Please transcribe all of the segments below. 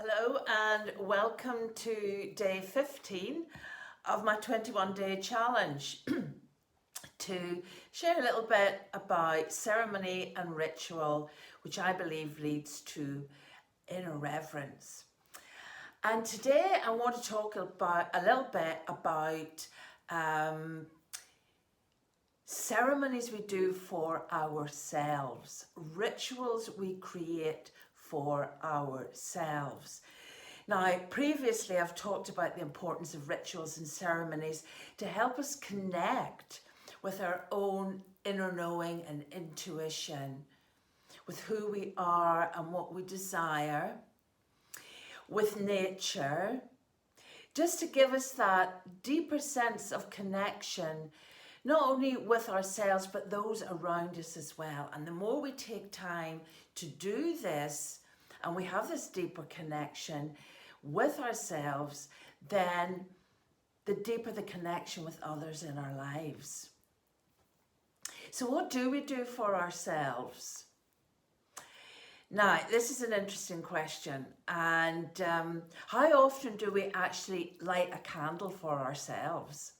Hello and welcome to day 15 of my 21-day challenge to share a little bit about ceremony and ritual, which I believe leads to inner reverence. And today I want to talk about a little bit about ceremonies we do for ourselves, rituals we create for ourselves. Now, previously I've talked about the importance of rituals and ceremonies to help us connect with our own inner knowing and intuition, with who we are and what we desire, with nature, just to give us that deeper sense of connection, not only with ourselves, but those around us as well. And the more we take time to do this, and we have this deeper connection with ourselves, then the deeper the connection with others in our lives. So what do we do for ourselves? Now, this is an interesting question. And how often do we actually light a candle for ourselves?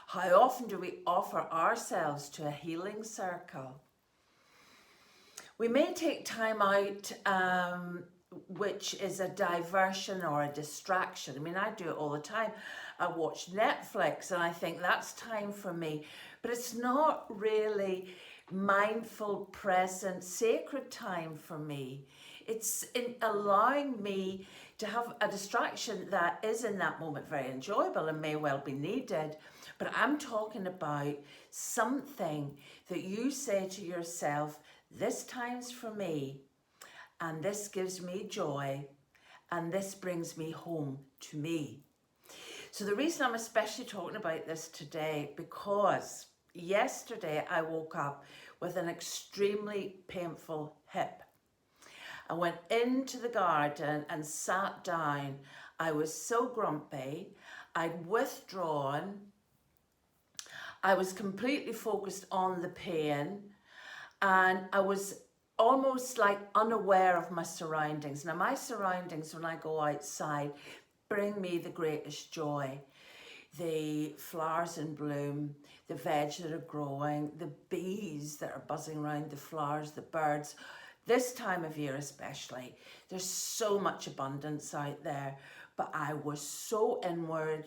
How often do we offer ourselves to a healing circle? We may take time out, which is a diversion or a distraction. I mean, I do it all the time. I watch Netflix and I think that's time for me. But it's not really mindful, present, sacred time for me. It's in allowing me to have a distraction that is in that moment very enjoyable and may well be needed. But I'm talking about something that you say to yourself, this time's for me, and this gives me joy, and this brings me home to me. So the reason I'm especially talking about this today, because yesterday I woke up with an extremely painful hip. I went into the garden and sat down. I was so grumpy. I'd withdrawn. I was completely focused on the pain, and I was almost like unaware of my surroundings. Now, my surroundings when I go outside bring me the greatest joy. The flowers in bloom, the veg that are growing, the bees that are buzzing around the flowers, the birds. This time of year especially, there's so much abundance out there, but I was so inward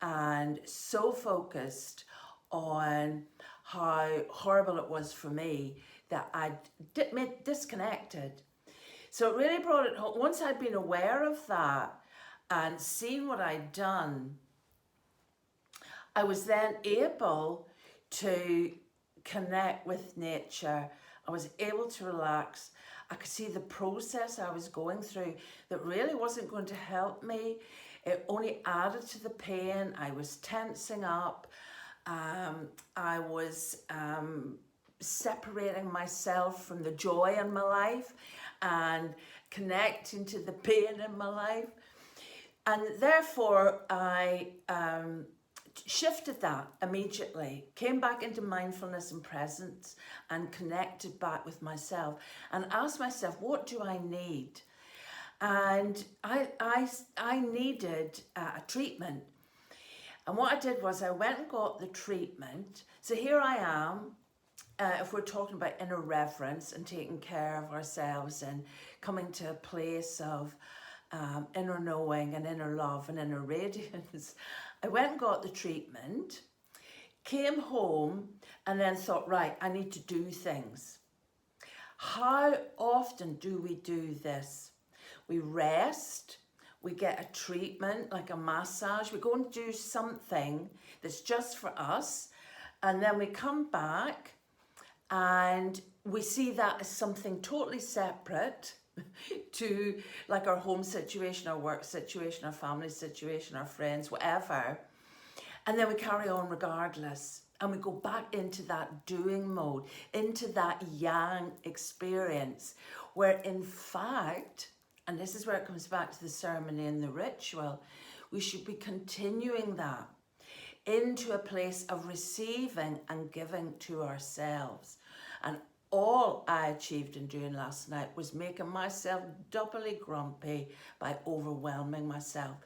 and so focused on how horrible it was for me that I disconnected. So it really brought it home. Once I'd been aware of that and seen what I'd done, I was then able to connect with nature. I was able to relax. I could see the process I was going through that really wasn't going to help me. It only added to the pain. I was tensing up. I was separating myself from the joy in my life and connecting to the pain in my life. And therefore, I shifted that immediately, came back into mindfulness and presence and connected back with myself and asked myself, what do I need? And I needed a treatment. And what I did was I went and got the treatment. So here I am, if we're talking about inner reverence and taking care of ourselves and coming to a place of inner knowing and inner love and inner radiance. I went and got the treatment, came home and then thought, right, I need to do things. How often do we do this? We rest, we get a treatment like a massage, we go and do something that's just for us, and then we come back and we see that as something totally separate to like our home situation, our work situation, our family situation, our friends, whatever. And then we carry on regardless. And we go back into that doing mode, into that yang experience, where in fact, and this is where it comes back to the ceremony and the ritual, we should be continuing that into a place of receiving and giving to ourselves. And all I achieved in doing last night was making myself doubly grumpy by overwhelming myself,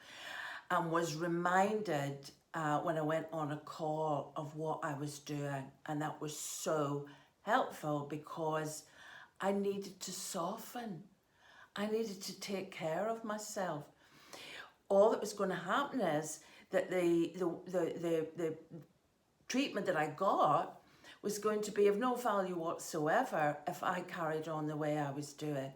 and was reminded when I went on a call of what I was doing. And that was so helpful because I needed to soften. I needed to take care of myself. All that was going to happen is that the treatment that I got was going to be of no value whatsoever if I carried on the way I was doing.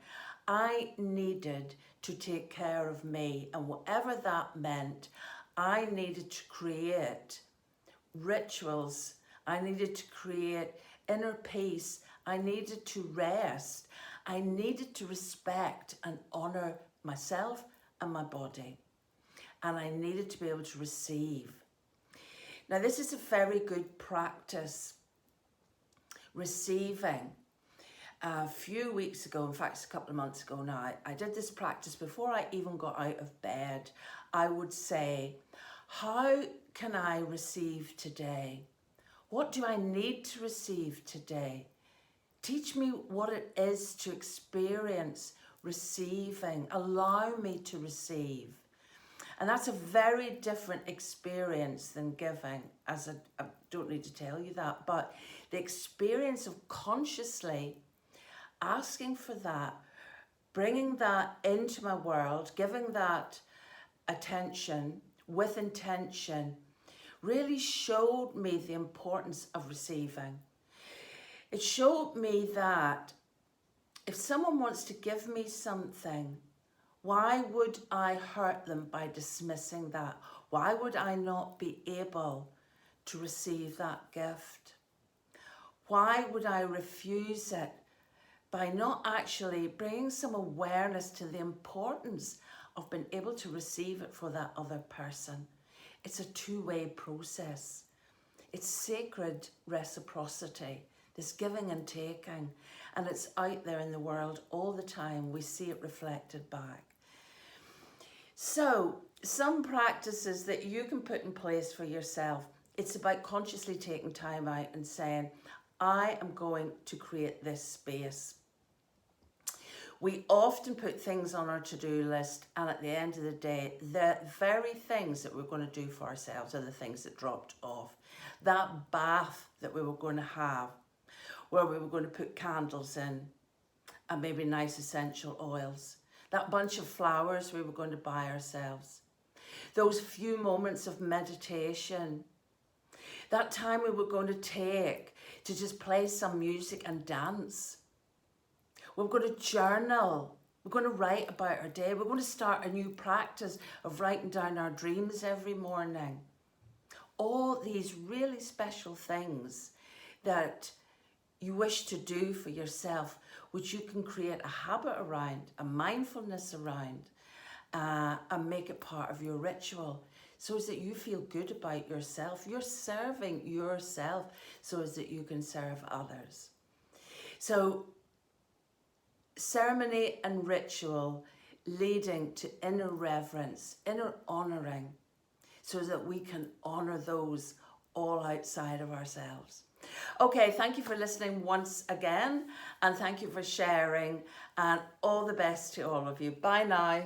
I needed to take care of me, and whatever that meant, I needed to create rituals. I needed to create inner peace. I needed to rest. I needed to respect and honor myself and my body. And I needed to be able to receive. Now, this is a very good practice, receiving. A few weeks ago, in fact, a couple of months ago now, I did this practice before I even got out of bed. I would say, how can I receive today? What do I need to receive today? Teach me what it is to experience receiving. Allow me to receive. And that's a very different experience than giving, as I don't need to tell you that, but the experience of consciously asking for that, bringing that into my world, giving that attention with intention, really showed me the importance of receiving. It showed me that if someone wants to give me something, why would I hurt them by dismissing that? Why would I not be able to receive that gift? Why would I refuse it by not actually bringing some awareness to the importance of being able to receive it for that other person? It's a two-way process. It's sacred reciprocity, this giving and taking, and it's out there in the world all the time. We see it reflected back. So, some practices that you can put in place for yourself, it's about consciously taking time out and saying, I am going to create this space. We often put things on our to-do list, and at the end of the day, the very things that we're going to do for ourselves are the things that dropped off. That bath that we were going to have, where we were going to put candles in and maybe nice essential oils. That bunch of flowers we were going to buy ourselves. Those few moments of meditation. That time we were going to take to just play some music and dance. We're going to journal. We're going to write about our day. We're going to start a new practice of writing down our dreams every morning. All these really special things that you wish to do for yourself, which you can create a habit around, a mindfulness around, and make it part of your ritual, so as that you feel good about yourself. You're serving yourself so as that you can serve others. So ceremony and ritual leading to inner reverence, inner honouring, so that we can honour those all outside of ourselves. Okay, thank you for listening once again, and thank you for sharing, and all the best to all of you. Bye now.